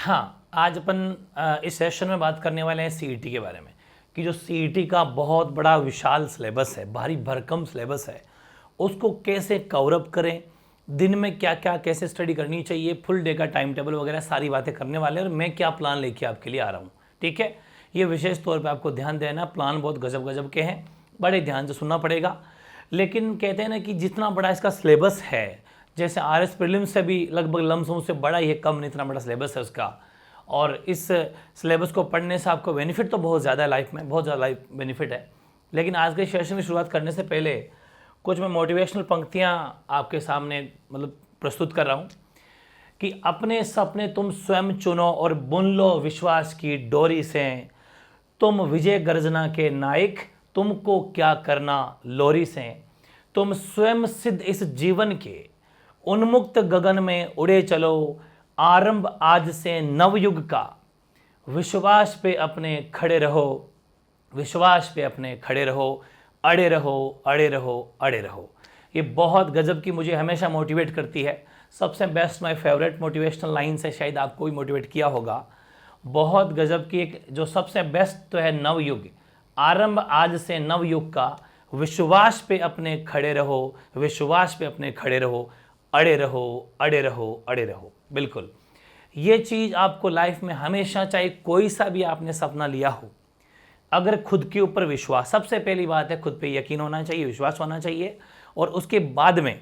हाँ, आज अपन इस सेशन में बात करने वाले हैं सीईटी के बारे में कि जो सीईटी का बहुत बड़ा विशाल सिलेबस है, भारी भरकम सिलेबस है, उसको कैसे कवरअप करें, दिन में क्या क्या कैसे स्टडी करनी चाहिए, फुल डे का टाइम टेबल वगैरह सारी बातें करने वाले हैं और मैं क्या प्लान लेके आपके लिए आ रहा हूँ। ठीक है, ये विशेष तौर पे आपको ध्यान देना, प्लान बहुत गजब गजब के हैं, बड़े ध्यान से सुनना पड़ेगा। लेकिन कहते हैं ना कि जितना बड़ा इसका सिलेबस है, जैसे आरएस प्रीलिम्स से भी लगभग लमसम से बड़ा ही है, कम नहीं, इतना बड़ा सिलेबस है उसका। और इस सिलेबस को पढ़ने से आपको बेनिफिट तो बहुत ज़्यादा है, लाइफ में बहुत ज़्यादा लाइफ बेनिफिट है। लेकिन आज के सेशन की शुरुआत करने से पहले कुछ मैं मोटिवेशनल पंक्तियां आपके सामने मतलब प्रस्तुत कर रहा हूं कि अपने सपने तुम स्वयं चुनो और बुन लो विश्वास की डोरी से, तुम विजय गर्जना के नायक, तुमको क्या करना लोरी से, तुम स्वयं सिद्ध इस जीवन के उन्मुक्त गगन में उड़े चलो, आरंभ आज से नवयुग का, विश्वास पे अपने खड़े रहो, विश्वास पे अपने खड़े रहो, अड़े रहो अड़े रहो अड़े रहो। ये बहुत गजब की मुझे हमेशा मोटिवेट करती है, सबसे best my favourite motivational lines है, शायद आपको भी मोटिवेट किया होगा। बहुत गजब की एक जो सबसे बेस्ट तो है, नवयुग, आरंभ आज से नवयुग का, विश्वास पे अपने खड़े रहो, विश्वास पे अपने खड़े रहो, अड़े रहो अड़े रहो अड़े रहो। बिल्कुल, ये चीज़ आपको लाइफ में हमेशा, चाहे कोई सा भी आपने सपना लिया हो, अगर खुद के ऊपर विश्वास, सबसे पहली बात है खुद पे यकीन होना चाहिए, विश्वास होना चाहिए, और उसके बाद में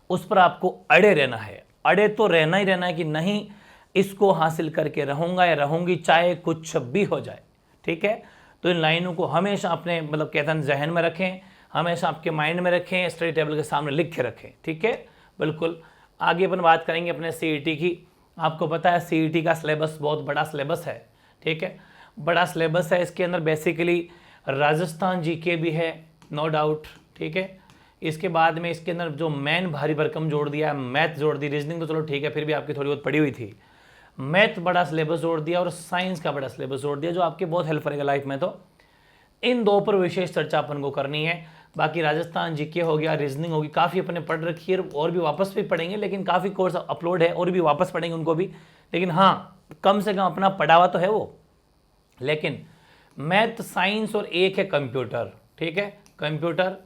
उस पर आपको अड़े रहना है। अड़े तो रहना ही रहना है कि नहीं, इसको हासिल करके रहूँगा या रहूँगी चाहे कुछ भी हो जाए। ठीक है, तो इन लाइनों को हमेशा अपने मतलब कहते हैं जहन में रखें, हमेशा आपके माइंड में रखें, स्टडी टेबल के सामने लिख के रखें। ठीक है, बिल्कुल। आगे अपन बात करेंगे अपने सीईटी की। आपको पता है सीईटी का सिलेबस बहुत बड़ा सिलेबस है। ठीक है, बड़ा सिलेबस है, इसके अंदर बेसिकली राजस्थान जीके भी है, नो डाउट। ठीक है, इसके बाद में इसके अंदर जो मेन भारी भरकम जोड़ दिया है, मैथ जोड़ दी, रीजनिंग तो चलो ठीक है, फिर भी आपकी थोड़ी बहुत पड़ी हुई थी, मैथ बड़ा सिलेबस जोड़ दिया और साइंस का बड़ा सिलेबस जोड़ दिया, जो आपके बहुत हेल्प करेगा लाइफ में। तो इन दो पर विशेष चर्चा अपन को करनी है। बाकी राजस्थान जीके हो गया, रीजनिंग होगी, काफ़ी अपने पढ़ रखी है और भी वापस भी पढ़ेंगे, लेकिन काफ़ी कोर्स अपलोड है और भी वापस पढ़ेंगे उनको भी। लेकिन हाँ, कम से कम अपना पढ़ा हुआ तो है वो। लेकिन मैथ, साइंस और एक है कंप्यूटर। ठीक है, कंप्यूटर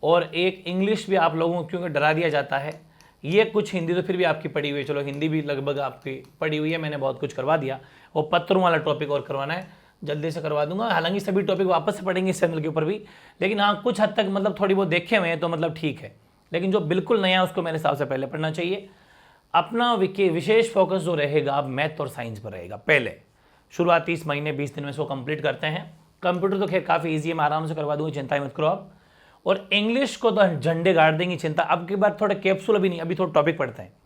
और एक इंग्लिश भी आप लोगों को क्योंकि डरा दिया जाता है, ये कुछ हिंदी तो फिर भी आपकी पढ़ी हुई है, चलो हिंदी भी लगभग आपकी पढ़ी हुई है, मैंने बहुत कुछ करवा दिया। वो पत्रों वाला टॉपिक और करवाना है, जल्दी से करवा दूंगा। हालांकि सभी टॉपिक वापस से पढ़ेंगे इस चैनल के ऊपर भी, लेकिन हाँ कुछ हद तक मतलब थोड़ी बहुत देखे हुए हैं तो मतलब ठीक है। लेकिन जो बिल्कुल नया है उसको मेरे हिसाब से पहले पढ़ना चाहिए। अपना विशेष फोकस जो रहेगा अब मैथ और साइंस पर रहेगा। पहले शुरुआती इस महीने 20 दिन में इसको कंप्लीट करते हैं। कंप्यूटर तो खैर काफ़ी ईजी है, मैं आराम से करवा दूंगा, चिंता ही मत करो आप। और इंग्लिश को तो झंडे गाड़ देंगे, चिंता। अब की बार थोड़ा कैप्सूल अभी नहीं, अभी थोड़ा टॉपिक पढ़ते हैं।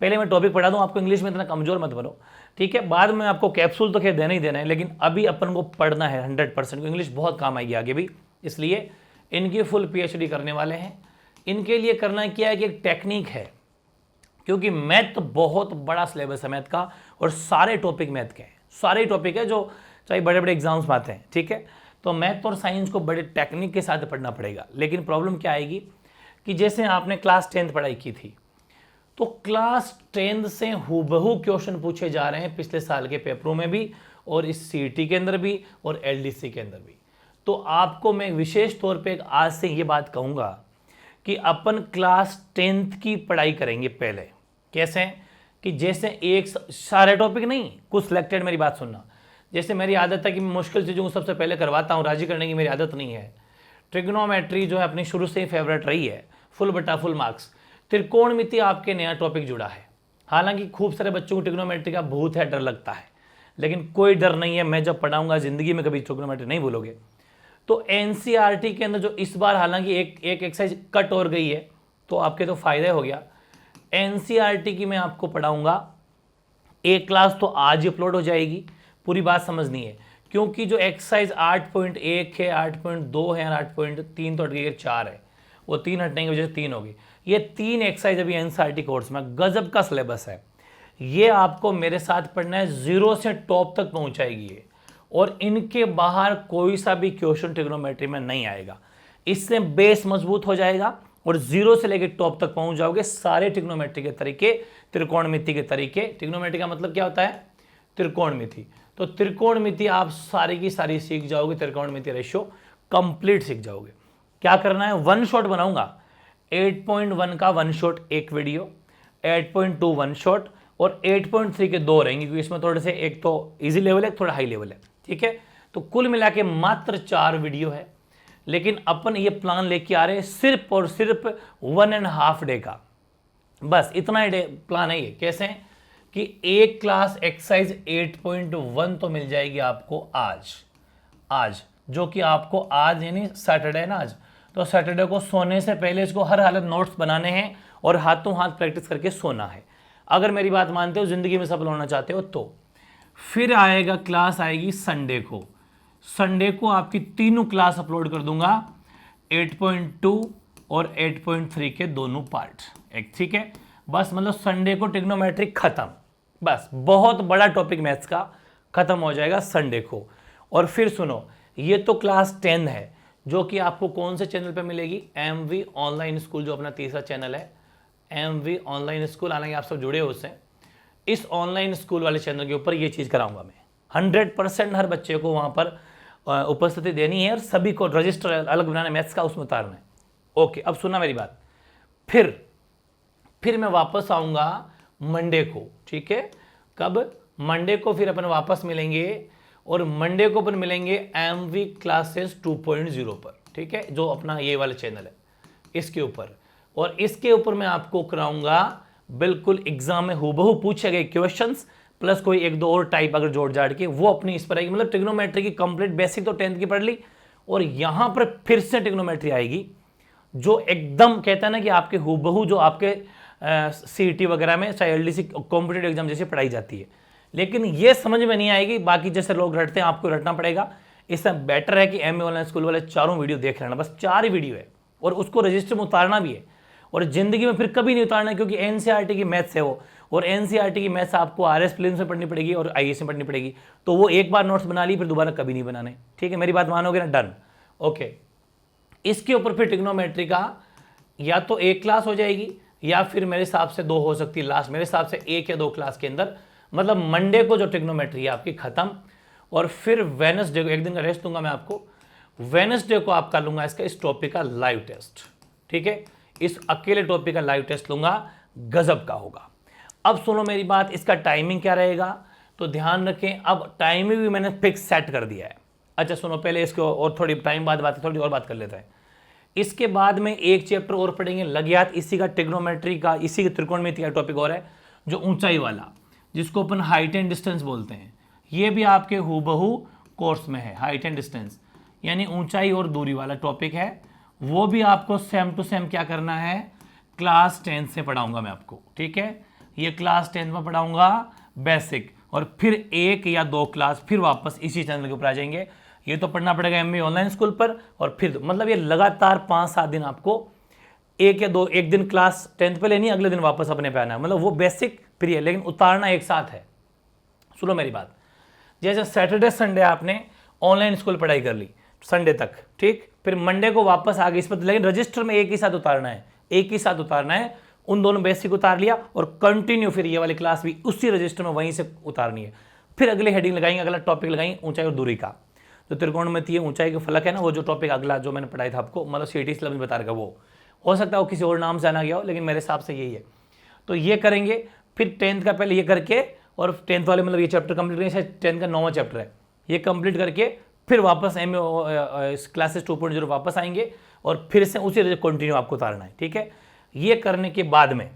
पहले मैं टॉपिक पढ़ा दूं आपको, इंग्लिश में इतना कमजोर मत बनो। ठीक है, बाद में आपको कैप्सूल तो खैर देना ही देना है, लेकिन अभी अपन को पढ़ना है 100%। इंग्लिश बहुत काम आएगी आगे भी, इसलिए इनकी फुल पीएचडी करने वाले हैं। इनके लिए करना क्या है कि एक टेक्निक है, क्योंकि मैथ बहुत बड़ा सिलेबस है मैथ का, और सारे टॉपिक मैथ के हैं, सारे टॉपिक है जो चाहे बड़े बड़े एग्जाम्स में आते हैं। ठीक है, तो मैथ और साइंस को बड़े टेक्निक के साथ पढ़ना पड़ेगा। लेकिन प्रॉब्लम क्या आएगी कि जैसे आपने क्लास 10th पढ़ाई की थी, तो क्लास 10th से हूबहू क्वेश्चन पूछे जा रहे हैं पिछले साल के पेपरों में भी, और इस सीईटी के अंदर भी, और एलडीसी के अंदर भी। तो आपको मैं विशेष तौर पे आज से ये बात कहूँगा कि अपन क्लास 10th की पढ़ाई करेंगे पहले। कैसे कि जैसे एक सारे टॉपिक नहीं, कुछ सिलेक्टेड, मेरी बात सुनना। जैसे मेरी आदत है कि मैं मुश्किल चीज़ों को सबसे पहले करवाता हूँ, राजी करने की मेरी आदत नहीं है। ट्रिग्नोमेट्री जो है अपनी शुरू से ही फेवरेट रही है, फुल बटा फुल मार्क्स। त्रिकोणमिति आपके नया टॉपिक जुड़ा है, हालांकि खूब सारे बच्चों को ट्रिग्नोमेट्री का भूत है, डर लगता है, लेकिन कोई डर नहीं है, मैं जब पढ़ाऊंगा जिंदगी में कभी ट्रिग्नोमेट्री नहीं भूलोगे। तो एनसीईआरटी के अंदर जो इस बार हालांकि एक एक्सरसाइज कट और गई है, तो आपके तो फायदा हो गया। एनसीईआरटी की मैं आपको पढ़ाऊंगा, एक क्लास तो आज ही अपलोड हो जाएगी, पूरी बात समझनी है, क्योंकि जो एक्सरसाइज 8.1 है, 8.2 है, 8.3 तो हट गई, 4 है, वो 3 हटने की वजह से 3 होगी। ये 3 एक्सरसाइज अभी एनसीईआरटी कोर्स में गजब का सिलेबस है, ये आपको मेरे साथ पढ़ना है, 0 से टॉप तक पहुंचाएगी ये, और इनके बाहर कोई सा भी क्वेश्चन ट्रिग्नोमेट्री में नहीं आएगा। इससे बेस मजबूत हो जाएगा और 0 से लेकर टॉप तक पहुंच जाओगे। सारे ट्रिग्नोमेट्री के तरीके, त्रिकोणमिति के तरीके। ट्रिग्नोमेट्री का मतलब क्या होता है त्रिकोणमिति। तो त्रिकोणमिति आप सारी की सारी सीख जाओगे, त्रिकोणमिति रेशियो कंप्लीट सीख जाओगे। क्या करना है, वन शॉट बनाऊंगा, 8.1 का वन शॉट एक वीडियो, 8.2 वन शॉट और 8.3 के दो रहेंगे, क्योंकि इसमें थोड़े से एक तो इजी लेवल है, थोड़ा हाई लेवल है, ठीक है। तो कुल मिला के मात्र 4 वीडियो है, लेकिन अपन ये प्लान लेके आ रहे हैं सिर्फ और सिर्फ 1.5 डे का, बस इतना ही प्लान है ये। कैसे कि एक क्लास एक्सरसाइज 8.1 तो मिल जाएगी आपको आज जो कि आपको आज यानी सैटरडे है ना आज, तो सैटरडे को सोने से पहले इसको हर हालत नोट्स बनाने हैं और हाथों हाथ प्रैक्टिस करके सोना है। अगर मेरी बात मानते हो, जिंदगी में सफल होना चाहते हो तो। फिर आएगा क्लास आएगी संडे को आपकी तीनों क्लास अपलोड कर दूंगा, 8.2 और 8.3 के दोनों पार्ट एक, ठीक है। बस मतलब संडे को ट्रिग्नोमेट्रिक खत्म, बस बहुत बड़ा टॉपिक मैथ्स का खत्म हो जाएगा संडे को। और फिर सुनो, ये तो क्लास 10 है, जो कि आपको कौन से चैनल पे मिलेगी, MV ऑनलाइन स्कूल, जो अपना तीसरा चैनल है MV ऑनलाइन स्कूल। हालांकि आप सब जुड़े हो उससे, इस ऑनलाइन स्कूल वाले चैनल के ऊपर ये चीज़ कराऊंगा मैं। 100% हर बच्चे को वहाँ पर उपस्थिति देनी है और सभी को रजिस्टर अलग बनाना, मैथ्स का उसमें उतारना है। ओके, अब सुना मेरी बात। फिर मैं वापस आऊँगा मंडे को, ठीक है। कब, मंडे को फिर अपन वापस मिलेंगे और मंडे को अपन मिलेंगे MV क्लासेस 2.0 पर, ठीक है, जो अपना ये वाला चैनल है इसके ऊपर। और इसके ऊपर मैं आपको कराऊंगा बिल्कुल एग्जाम में हूबहू पूछे गए क्वेश्चंस प्लस कोई एक दो और टाइप अगर जोड़ जाड़ के, वो अपनी इस पर आएगी। मतलब ट्रिग्नोमेट्री की कंप्लीट बेसिक तो 10th की पढ़ ली, और यहां पर फिर से ट्रिग्नोमेट्री आएगी जो एकदम कहता है ना कि आपके हूबहू जो आपके CET वगैरह में चाहे LDC कॉम्पिटेटिव एग्जाम जैसे पढ़ाई जाती है, लेकिन ये समझ में नहीं आएगी। बाकी जैसे लोग रटते हैं आपको रटना पड़ेगा। इससे बेटर है कि MA ऑनलाइन स्कूल वाले चारों वीडियो देख लेना, बस 4 ही वीडियो है और उसको रजिस्टर में उतारना भी है, और जिंदगी में फिर कभी नहीं उतारना, क्योंकि NCERT की मैथ्स है वो, और NCERT की मैथ्स आपको RS प्रीलिम्स में पढ़नी पड़ेगी और IAS में पढ़नी पड़ेगी। तो वो एक बार नोट्स बना ली, फिर दोबारा कभी नहीं बनाने, ठीक है। मेरी बात मानोगे ना, डन। ओके, इसके ऊपर फिर ट्रिग्नोमेट्री का या तो एक क्लास हो जाएगी या फिर मेरे हिसाब से 2 हो सकती है लास्ट, मेरे हिसाब से 1 या 2 क्लास के अंदर। मतलब मंडे को जो ट्रिग्नोमेट्री है आपकी खत्म, और फिर वेडनेसडे को एक दिन का रेस्ट दूंगा मैं आपको। वेडनेसडे को आप कर लूंगा इसका इस टॉपिक का लाइव टेस्ट, ठीक है। इस अकेले टॉपिक का लाइव टेस्ट लूंगा, गजब का होगा। अब सुनो मेरी बात, इसका टाइमिंग क्या रहेगा, तो ध्यान रखें। अब टाइमिंग भी मैंने फिक्स सेट कर दिया है। अच्छा सुनो, पहले इसको और थोड़ी टाइम बाद थोड़ी और बात कर लेते हैं। इसके बाद में एक चैप्टर और पढ़ेंगे लग्यात, इसी का ट्रिग्नोमेट्री का, इसी के त्रिकोणमिति का टॉपिक और है, जो ऊंचाई वाला, जिसको अपन हाइट एंड डिस्टेंस बोलते हैं। ये भी आपके हूबहू कोर्स में है, हाइट एंड डिस्टेंस यानी ऊंचाई और दूरी वाला टॉपिक है। वो भी आपको सेम टू सेम क्या करना है, क्लास 10 से पढ़ाऊंगा मैं आपको, ठीक है। ये क्लास 10 में पढ़ाऊंगा बेसिक, और फिर 1 या 2 क्लास फिर वापस इसी चैनल के ऊपर आ जाएंगे। ये तो पढ़ना पड़ेगा MA ऑनलाइन स्कूल पर, और फिर मतलब ये लगातार 5-7 दिन आपको 1 या 2, एक दिन क्लास 10th पे लेनी, अगले दिन वापस अपने पे आना है। मतलब वो बेसिक फ्री है, लेकिन उतारना एक साथ है। सुनो मेरी बात, जैसे सैटरडे संडे आपने ऑनलाइन स्कूल पढ़ाई कर ली संडे तक, ठीक, फिर मंडे को वापस आ गई इस पर, लेकिन रजिस्टर में एक ही साथ उतारना है, एक ही साथ उतारना है। उन दोनों बेसिक उतार लिया और कंटिन्यू फिर ये वाली क्लास भी उसी रजिस्टर में वहीं से उतारनी है। फिर अगले हेडिंग लगाएंगे, अगला टॉपिक लगाएंगे ऊंचाई और दूरी का। जो त्रिकोणमिति ऊंचाई के फलक है ना, वो जो टॉपिक अगला जो मैंने पढ़ाया था आपको, मतलब CET सिलेबस बता रखा, वो हो सकता है वो किसी और नाम से आना गया हो, लेकिन मेरे हिसाब से यही है। तो ये करेंगे, फिर 10th का पहले ये करके, और 10th वाले मतलब ये चैप्टर कंप्लीट करेंगे, शायद 10th का 9वां चैप्टर है, ये कंप्लीट करके फिर वापस MA क्लासेस 2.0 वापस आएंगे, और फिर से उसी कंटिन्यू आपको उतारना है, ठीक है। ये करने के बाद में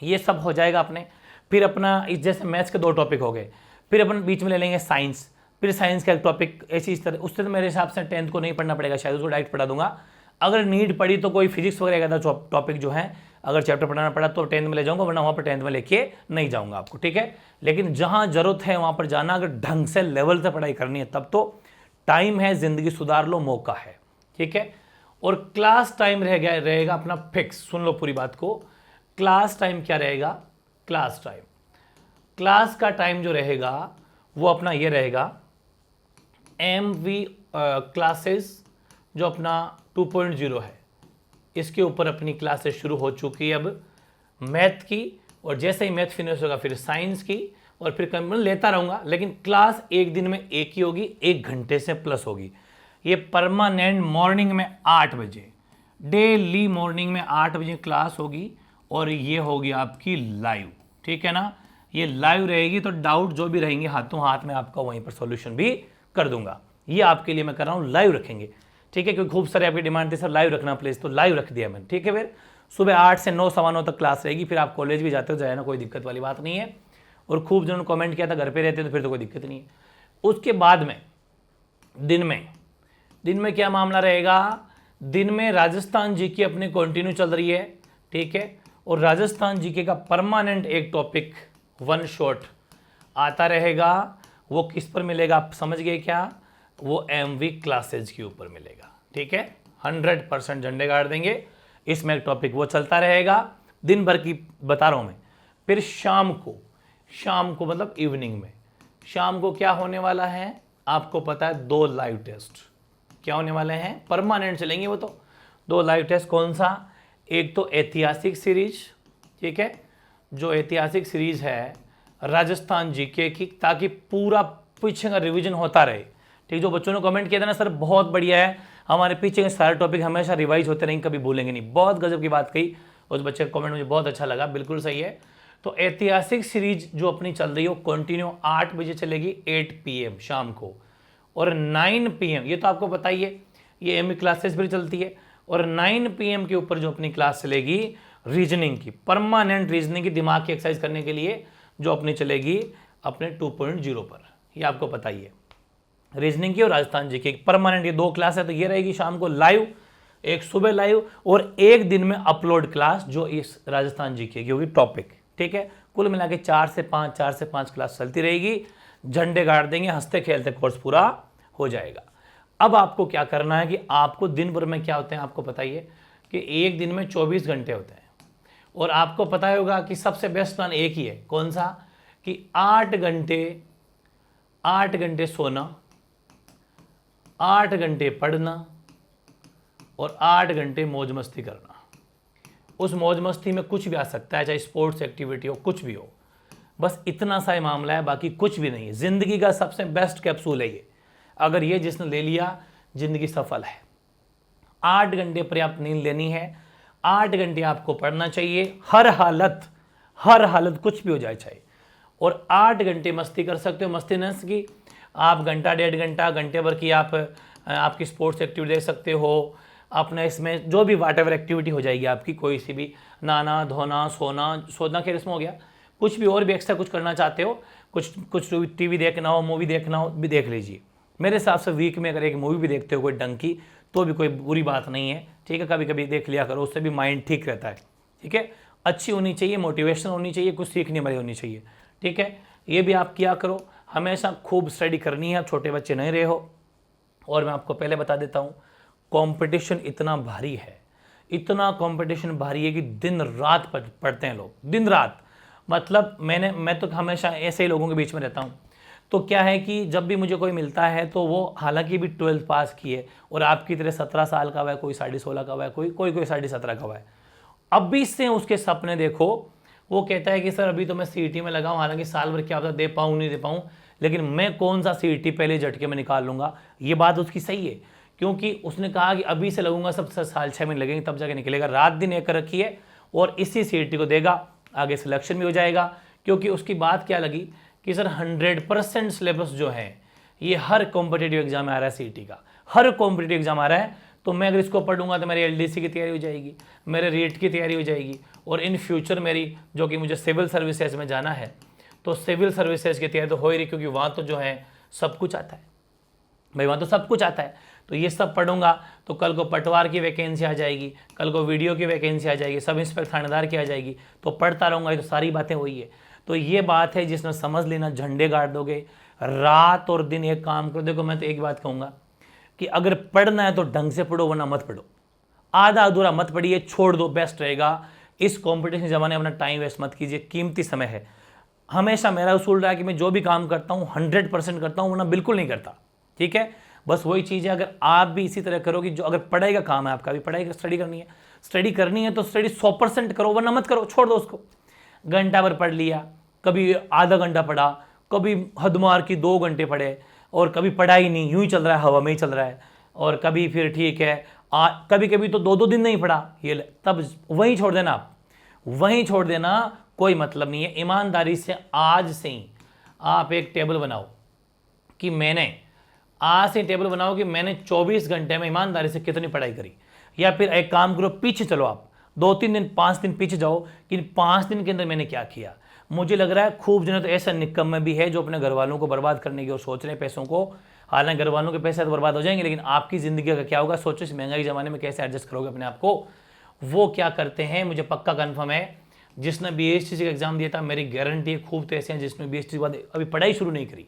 ये सब हो जाएगा अपने। फिर अपना इस जैसे मैथ्स के 2 टॉपिक हो गए, फिर अपन बीच में ले लेंगे साइंस, फिर साइंस का एक टॉपिक ऐसी इस तरह। उससे तो मेरे हिसाब से 10th को नहीं पढ़ना पड़ेगा, शायद उसको डायरेक्ट पढ़ा दूंगा। अगर नीड पड़ी तो कोई फिजिक्स वगैरह का टॉपिक जो है अगर चैप्टर पढ़ाना पड़ा तो 10th में ले जाऊंगा, वरना वहाँ पर 10th में लेके नहीं जाऊंगा आपको, ठीक है। लेकिन जहाँ जरूरत है वहाँ पर जाना, अगर ढंग से लेवल से पढ़ाई करनी है तब तो टाइम है, जिंदगी सुधार लो, मौका है, ठीक है। और क्लास टाइम रहेगा अपना फिक्स, सुन लो पूरी बात को। क्लास टाइम क्या रहेगा, क्लास का टाइम जो रहेगा वो अपना ये रहेगा, MV क्लासेस जो अपना 2.0 है, इसके ऊपर अपनी क्लासेस शुरू हो चुकी है अब मैथ की, और जैसे ही मैथ फिनिश होगा फिर साइंस की, और फिर कम लेता रहूँगा, लेकिन क्लास एक दिन में एक ही होगी, 1 घंटे से प्लस होगी। ये परमानेंट मॉर्निंग में 8 बजे, डेली मॉर्निंग में 8 बजे क्लास होगी और ये होगी आपकी लाइव, ठीक है ना। ये लाइव रहेगी तो डाउट जो भी रहेंगे हाथों हाथ में आपका वहीं पर सॉल्यूशन भी कर दूंगा। ये आपके लिए मैं कर रहा हूँ, लाइव रखेंगे, ठीक है, क्योंकि खूब सारे आपकी डिमांड थी सर लाइव रखना प्लीज, तो लाइव रख दिया मैंने, ठीक है। फिर सुबह 8 से 9 सवा 9 तक क्लास रहेगी, फिर आप कॉलेज भी जाते हो जाए ना, कोई दिक्कत वाली बात नहीं है। और खूब जिन्होंने कमेंट किया था घर पे रहते तो फिर तो कोई दिक्कत नहीं है। उसके बाद में दिन में क्या मामला रहेगा, दिन में राजस्थान जीके अपनी कंटिन्यू चल रही है, ठीक है। और राजस्थान जीके का परमानेंट एक टॉपिक वन शॉट आता रहेगा। वो किस पर मिलेगा आप समझ गए क्या, वो एमवी क्लासेज के ऊपर मिलेगा, ठीक है। 100% झंडे गाड़ देंगे, इसमें एक टॉपिक वो चलता रहेगा दिन भर की बता रहा हूं मैं। फिर शाम को मतलब इवनिंग में, शाम को क्या होने वाला है आपको पता है, 2 लाइव टेस्ट क्या होने वाले हैं, परमानेंट चलेंगे वो तो। 2 लाइव टेस्ट कौन सा, एक तो ऐतिहासिक सीरीज, ठीक है, जो ऐतिहासिक सीरीज है राजस्थान जीके की, ताकि पूरा पीछे का रिवीजन होता रहे, ठीक। जो बच्चों ने कमेंट किया था ना सर बहुत बढ़िया है, हमारे पीछे के सारे टॉपिक हमेशा रिवाइज होते रहेंगे, कभी भूलेंगे नहीं, बहुत गजब की बात कही उस बच्चे का कमेंट, मुझे बहुत अच्छा लगा, बिल्कुल सही है। तो ऐतिहासिक सीरीज जो अपनी चल रही है वो कंटिन्यू 8 बजे चलेगी, 8 PM शाम को, और 9 PM ये तो आपको पता ही है, ये एमई क्लासेस भी चलती है। और 9 PM के ऊपर जो अपनी क्लास चलेगी रीजनिंग की, परमानेंट रीजनिंग की, दिमाग की एक्सरसाइज करने के लिए जो अपनी चलेगी अपने 2.0 पर, ये आपको पता ही है, रीजनिंग की और राजस्थान जी की परमानेंट ये 2 क्लास है। तो ये रहेगी शाम को लाइव, एक सुबह लाइव, और एक दिन में अपलोड क्लास जो इस राजस्थान जी की होगी टॉपिक, ठीक है। कुल मिला के 4 से 5 क्लास चलती रहेगी, झंडे गाड़ देंगे, हंसते खेलते कोर्स पूरा हो जाएगा। अब आपको क्या करना है कि आपको दिन भर में क्या होते हैं आपको पता ही है कि एक दिन में 24 घंटे होते हैं, और आपको पता होगा कि सबसे बेस्ट प्लान एक ही है, कौन सा, कि 8 घंटे सोना, 8 घंटे पढ़ना और 8 घंटे मौज मस्ती करना। उस मौज मस्ती में कुछ भी आ सकता है, चाहे स्पोर्ट्स एक्टिविटी हो, कुछ भी हो, बस इतना सा ही मामला है, बाकी कुछ भी नहीं है। जिंदगी का सबसे बेस्ट कैप्सूल है ये, अगर ये जिसने ले लिया जिंदगी सफल है। 8 घंटे पर्याप्त नींद लेनी है, 8 घंटे आपको पढ़ना चाहिए, हर हालत कुछ भी हो जाए चाहे, और 8 घंटे मस्ती कर सकते हो। मस्ती नस की आप घंटा 1.5 घंटा घंटे भर की आपकी स्पोर्ट्स एक्टिविटी देख सकते हो, अपने इसमें जो भी वाट एवर एक्टिविटी हो जाएगी आपकी, कोई सी भी, नहाना धोना सोना खैर इसमें हो गया, कुछ भी और भी एक्स्ट्रा कुछ करना चाहते हो, कुछ टीवी देखना हो, मूवी देखना हो, भी देख लीजिए। मेरे हिसाब से वीक में अगर एक मूवी भी देखते हो कोई ढंग की तो भी कोई बुरी बात नहीं है, ठीक है, कभी कभी देख लिया करो, उससे भी माइंड ठीक रहता है, ठीक है। अच्छी होनी चाहिए, मोटिवेशन होनी चाहिए, कुछ सीखने वाली होनी चाहिए, ठीक है। ये भी आप किया करो, हमेशा खूब स्टडी करनी है, आप छोटे बच्चे नहीं रहे हो। और मैं आपको पहले बता देता हूँ, कंपटीशन इतना भारी है, इतना कंपटीशन भारी है कि दिन रात पढ़ते हैं लोग, दिन रात। मतलब मैं तो हमेशा ऐसे ही लोगों के बीच में रहता हूँ, तो क्या है कि जब भी मुझे कोई मिलता है तो वो हालांकि भी 12th पास किए और आपकी तरह 17 साल का हुआ है, कोई 16.5 का हुआ है, कोई 17.5 का हुआ है, अभी से उसके सपने देखो। वो कहता है कि सर अभी तो मैं सीईटी में लगा हूँ, हालांकि साल भर क्या होता दे पाऊँ नहीं दे पाऊँ, लेकिन मैं कौन सा सीईटी पहले झटके में निकाल लूँगा। ये बात उसकी सही है, क्योंकि उसने कहा कि अभी से लगूंगा, सब साल 6 महीने लगेंगे तब जाके निकलेगा। रात दिन एक रखी है और इसी सीईटी को देगा, आगे सिलेक्शन भी हो जाएगा। क्योंकि उसकी बात क्या लगी कि सर 100% सिलेबस जो है ये हर कॉम्पिटेटिव एग्जाम में आ रहा है, सीईटी का हर कॉम्पिटेटिव एग्जाम आ रहा है, तो मैं अगर इसको पढ़ूंगा तो मेरी एलडीसी की तैयारी हो जाएगी, मेरे रेट की तैयारी हो जाएगी, और इन फ्यूचर मेरी जो कि मुझे सिविल सर्विसेज में जाना है तो सिविल सर्विसेज की तैयारी तो हो ही रही, क्योंकि वहाँ तो जो है सब कुछ आता है भाई, वहाँ तो सब कुछ आता है। तो ये सब पढ़ूंगा तो कल को पटवार की वैकेंसी आ जाएगी, कल को वीडियो की वैकेंसी आ जाएगी, सब इंस्पेक्टर थानेदार की आ जाएगी, तो पढ़ता रहूँगा, ये तो सारी बातें वही है। तो ये बात है जिसने समझ लेना, झंडे गाड़ दोगे, रात और दिन एक काम करो। देखो मैं तो एक बात कहूँगा कि अगर पढ़ना है तो ढंग से पढ़ो, वरना मत पढ़ो, आधा अधूरा मत पढ़िए, छोड़ दो, बेस्ट रहेगा। इस कॉम्पिटिशन ज़माने में अपना टाइम वेस्ट मत कीजिए, कीमती समय है। हमेशा मेरा उसूल रहा है कि मैं जो भी काम करता हूँ 100% करता हूँ, वरना बिल्कुल नहीं करता, ठीक है। बस वही चीज़ है, अगर आप भी इसी तरह करो कि जो अगर पढ़ाई का काम है, आपका भी पढ़ाई का स्टडी करनी है तो स्टडी 100% करो, वरना मत करो, छोड़ दो उसको। घंटा भर पढ़ लिया, कभी आधा घंटा पढ़ा, कभी हद मार की 2 घंटे पढ़े, और कभी पढ़ाई नहीं, यूं ही चल रहा है, हवा में ही चल रहा है। और कभी फिर ठीक है कभी कभी तो 2-2 दिन नहीं पढ़ा, ये तब वहीं छोड़ देना, आप वहीं छोड़ देना, कोई मतलब नहीं है। ईमानदारी से आज से ही आप एक टेबल बनाओ कि मैंने आज से टेबल बनाओ कि मैंने 24 घंटे में ईमानदारी से कितनी पढ़ाई करी। या फिर एक काम करो, पीछे चलो, आप 2-3 दिन 5 दिन पीछे जाओ कि 5 दिन के अंदर मैंने क्या किया। मुझे लग रहा है खूब जने तो ऐसा निकम्मे भी है जो अपने घर वालों को बर्बाद करने की और सोच रहे हैं पैसों को। हालांकि घर वालों के पैसे तो बर्बाद हो जाएंगे, लेकिन आपकी ज़िंदगी का क्या होगा, सोचो इस महंगाई ज़माने में कैसे एडजस्ट करोगे अपने आप को। वो क्या करते हैं, मुझे पक्का कन्फर्म है, जिसने बीएसटीसी का एग्जाम दिया था, मेरी गारंटी है खूब तो ऐसे हैं जिसने बीएसटीसी के बाद अभी पढ़ाई शुरू नहीं करी,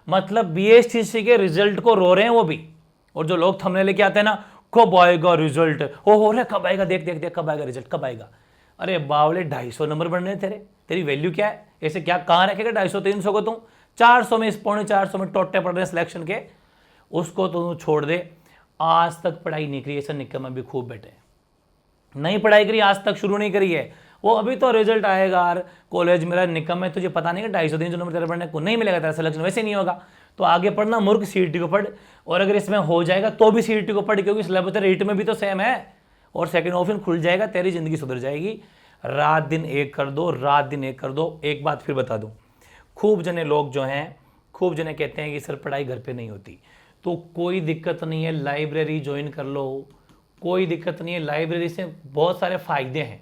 मतलब बीएसटीसी के रिजल्ट को रो रहे हैं वो भी। और जो लोग थंबनेल लेके आते हैं ना, कब आएगा रिजल्ट, हो रहा कब आएगा, देख देख देख कब आएगा रिजल्ट, कब आएगा। अरे बावले 250 नंबर बढ़ रहे हैं तेरी वैल्यू क्या है, ऐसे क्या कहाँ रखेगा 250-300 को, तुम 400 में, इस 450 में टोटे पड़ रहे हैं सिलेक्शन के, उसको तो छोड़ दे। आज तक पढ़ाई नहीं करी, ऐसा निकम्मा भी खूब बैठे, नहीं पढ़ाई करी, आज तक शुरू नहीं करी है, वो अभी तो रिजल्ट आएगा यार, कॉलेज मेरा निकम है, तुझे पता नहीं है 250-300 नंबर तेरे पढ़ने को नहीं मिलेगा, तेरा सिलेक्शन वैसे नहीं होगा, तो आगे पढ़ना मूर्ख, सीईटी को पढ़, और अगर इसमें हो जाएगा तो भी सीईटी को पढ़, क्योंकि सिलेबस रेट में भी तो सेम है, और सेकंड ऑप्शन खुल जाएगा, तेरी जिंदगी सुधर जाएगी। रात दिन एक कर दो, रात दिन एक कर दो। एक बात फिर बता दूं, खूब जने लोग जो हैं, खूब जने कहते हैं कि सर पढ़ाई घर पे नहीं होती, तो कोई दिक्कत नहीं है, लाइब्रेरी ज्वाइन कर लो, कोई दिक्कत नहीं है। लाइब्रेरी से बहुत सारे फ़ायदे हैं।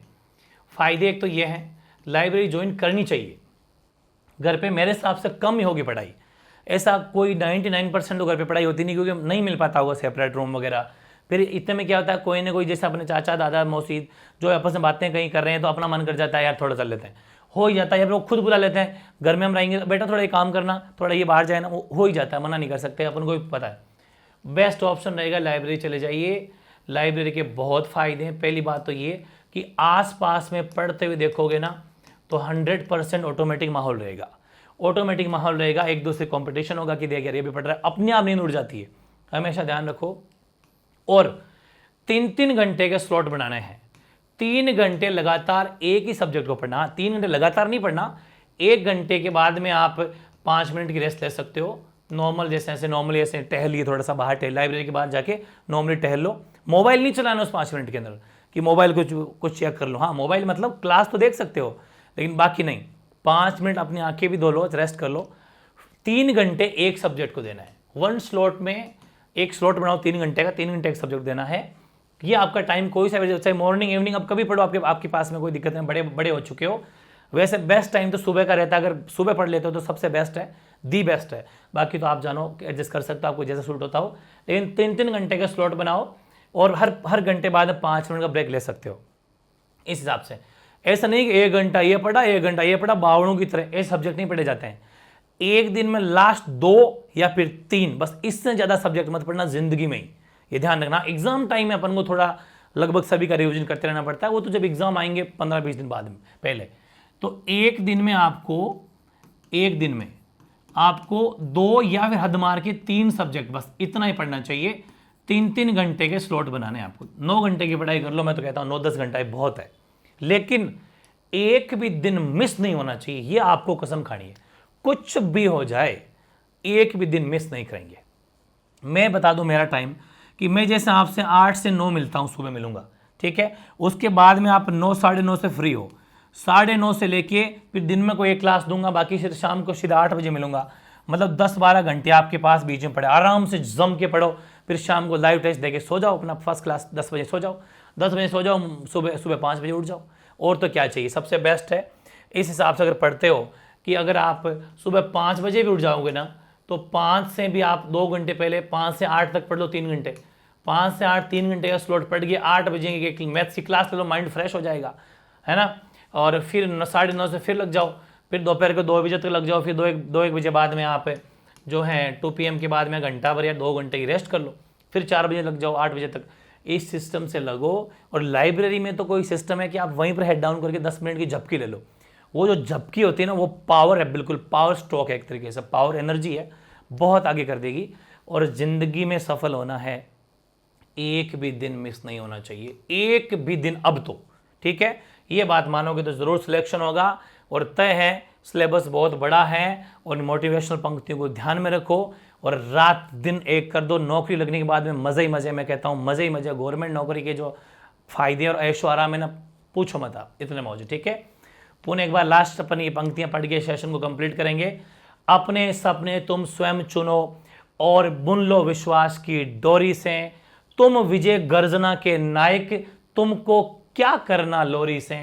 फ़ायदे एक तो ये हैं, लाइब्रेरी ज्वाइन करनी चाहिए। घर पे मेरे हिसाब से कम ही होगी पढ़ाई, ऐसा कोई 99% तो घर पे पढ़ाई होती नहीं, क्योंकि नहीं मिल पाता होगा सेपरेट रूम वगैरह। फिर इतने में क्या होता है, कोई ना कोई जैसे अपने चाचा दादा मौसी जो आपस में बातें कहीं कर रहे हैं, तो अपना मन कर जाता है यार थोड़ा चल लेते हैं, हो ही जाता है। या फिर वो खुद बुला लेते हैं, घर में हम रहेंगे बेटा थोड़ा ये काम करना, थोड़ा ये बाहर जाए ना, वो हो ही जाता है, मना नहीं कर सकते, अपन को भी पता है। बेस्ट ऑप्शन रहेगा लाइब्रेरी चले जाइए। लाइब्रेरी के बहुत फ़ायदे हैं। पहली बात तो ये कि आसपास में पढ़ते हुए देखोगे ना, तो 100% ऑटोमेटिक माहौल रहेगा, ऑटोमेटिक माहौल रहेगा, एक दूसरे कंपटीशन होगा कि देख यार ये भी पढ़ रहा है, अपने आप नींद उड़ जाती है, हमेशा ध्यान रखो। और 3-3 घंटे के स्लॉट बनाने हैं, 3 घंटे लगातार एक ही सब्जेक्ट को पढ़ना, 3 घंटे लगातार नहीं पढ़ना, 1 घंटे के बाद में आप 5 मिनट की रेस्ट ले सकते हो, नॉर्मल जैसे ऐसे नॉर्मली ऐसे टहल लिए, थोड़ा सा बाहर टहल, लाइब्रेरी के बाहर जाके नॉर्मली टहल लो। मोबाइल नहीं चलाना उस 5 मिनट के अंदर कि मोबाइल कुछ चेक कर लो, हाँ मोबाइल मतलब क्लास तो देख सकते हो, लेकिन बाकी नहीं। 5 मिनट अपनी आंखें भी धो लो, रेस्ट कर लो। 3 घंटे एक सब्जेक्ट को देना है, 1 स्लॉट में एक स्लॉट बनाओ 3 घंटे का, 3 घंटे एक सब्जेक्ट देना है। ये आपका टाइम कोई सा भी, चाहे मॉर्निंग इवनिंग, अब कभी पढ़ो, आपके पास में कोई दिक्कत नहीं, बड़े बड़े हो चुके हो। वैसे बेस्ट टाइम तो सुबह का रहता है, अगर सुबह पढ़ लेते हो तो सबसे बेस्ट है, दी बेस्ट है। बाकी तो आप जानो एडजस्ट कर सकते हो, आपको जैसा सूट होता हो, लेकिन 3-3 घंटे का स्लॉट बनाओ, और हर घंटे बाद 5 मिनट का ब्रेक ले सकते हो इस हिसाब से। ऐसा नहीं कि 1 घंटा ये पढ़ा 1 घंटा ये पढ़ा, बावड़ों की तरह ऐसे सब्जेक्ट नहीं पढ़े जाते हैं। एक दिन में लास्ट 2 या फिर 3, बस इससे ज़्यादा सब्जेक्ट मत पढ़ना जिंदगी में ही, ये ध्यान रखना। एग्जाम टाइम में अपन को थोड़ा लगभग सभी का रिविजन करते रहना पड़ता है, वो तो जब एग्जाम आएंगे 15-20 दिन बाद में पहले। तो एक दिन में आपको 2 या फिर हद मार के 3 सब्जेक्ट, बस इतना ही पढ़ना चाहिए। 3-3 घंटे के स्लॉट बनाने हैं आपको। 9 घंटे की पढ़ाई कर लो, मैं तो कहता हूँ 9-10 घंटा बहुत है, लेकिन एक भी दिन मिस नहीं होना चाहिए, ये आपको कसम खानी है। कुछ भी हो जाए, एक भी दिन मिस नहीं करेंगे। मैं बता दूं मेरा टाइम कि मैं जैसे आपसे 8 से 9 मिलता हूं, सुबह मिलूंगा, ठीक है। उसके बाद में आप 9 साढ़े 9 से फ्री हो, 9:30 से लेके फिर दिन में कोई एक क्लास दूंगा, बाकी फिर शाम को सीधा 8 बजे मिलूंगा। मतलब 10-12 घंटे आपके पास बीच में पड़े, आराम से जम के पढ़ो, फिर शाम को लाइव टेस्ट देके सो जाओ, अपना फर्स्ट क्लास 10 बजे सो जाओ, 10 बजे सो जाओ, सुबह 5 बजे उठ जाओ। और तो क्या चाहिए, सबसे बेस्ट है। इस हिसाब से अगर पढ़ते हो कि अगर आप सुबह 5 बजे भी उठ जाओगे ना, तो 5 से भी आप 2 घंटे पहले 5 से 8 तक पढ़ लो 3 घंटे, 5 से 8 3 घंटे का स्लॉट पढ़ के 8 बजे की मैथ्स की क्लास ले लो, माइंड फ्रेश हो जाएगा, है ना। और फिर 9:30 से फिर लग जाओ, फिर दोपहर को 2 बजे तक लग जाओ, फिर 2-1 बजे बाद में आप जो है 2 PM के बाद में घंटा भर या 2 घंटे की रेस्ट कर लो, फिर 4 बजे लग जाओ, 8 बजे तक। इस सिस्टम से लगो। और लाइब्रेरी में तो कोई सिस्टम है कि आप वहीं पर हेड डाउन करके 10 मिनट की झपकी ले लो। वो जो झपकी होती है ना, वो पावर है, बिल्कुल पावर स्ट्रोक है, एक तरीके से पावर एनर्जी है, बहुत आगे कर देगी। और ज़िंदगी में सफल होना है, एक भी दिन मिस नहीं होना चाहिए, एक भी दिन। अब तो ठीक है, ये बात मानोगे तो ज़रूर सिलेक्शन होगा। और तय है, सिलेबस बहुत बड़ा है और मोटिवेशनल पंक्तियों को ध्यान में रखो और रात दिन एक कर दो। नौकरी लगने के बाद में मज़े ही मज़े, मैं कहता हूँ मज़े ही मज़े। गवर्नमेंट नौकरी के जो फायदे और ऐशो आराम है ना, पूछो मत आप, इतने मौजूद। ठीक है, पुनः एक बार लास्ट अपन ये पंक्तियां पढ़ के सेशन को कंप्लीट करेंगे। अपने सपने तुम स्वयं चुनो और बुन लो विश्वास की डोरी से, तुम विजय गर्जना के नायक, तुमको क्या करना लोरी से,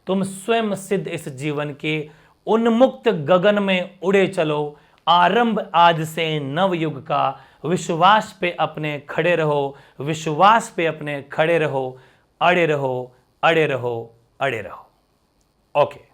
तुम स्वयं सिद्ध इस जीवन के, उन्मुक्त गगन में उड़े चलो, आरंभ आज से नव युग का, विश्वास पे अपने खड़े रहो, विश्वास पे अपने खड़े रहो, अड़े रहो, अड़े रहो, अड़े रहो। ओके।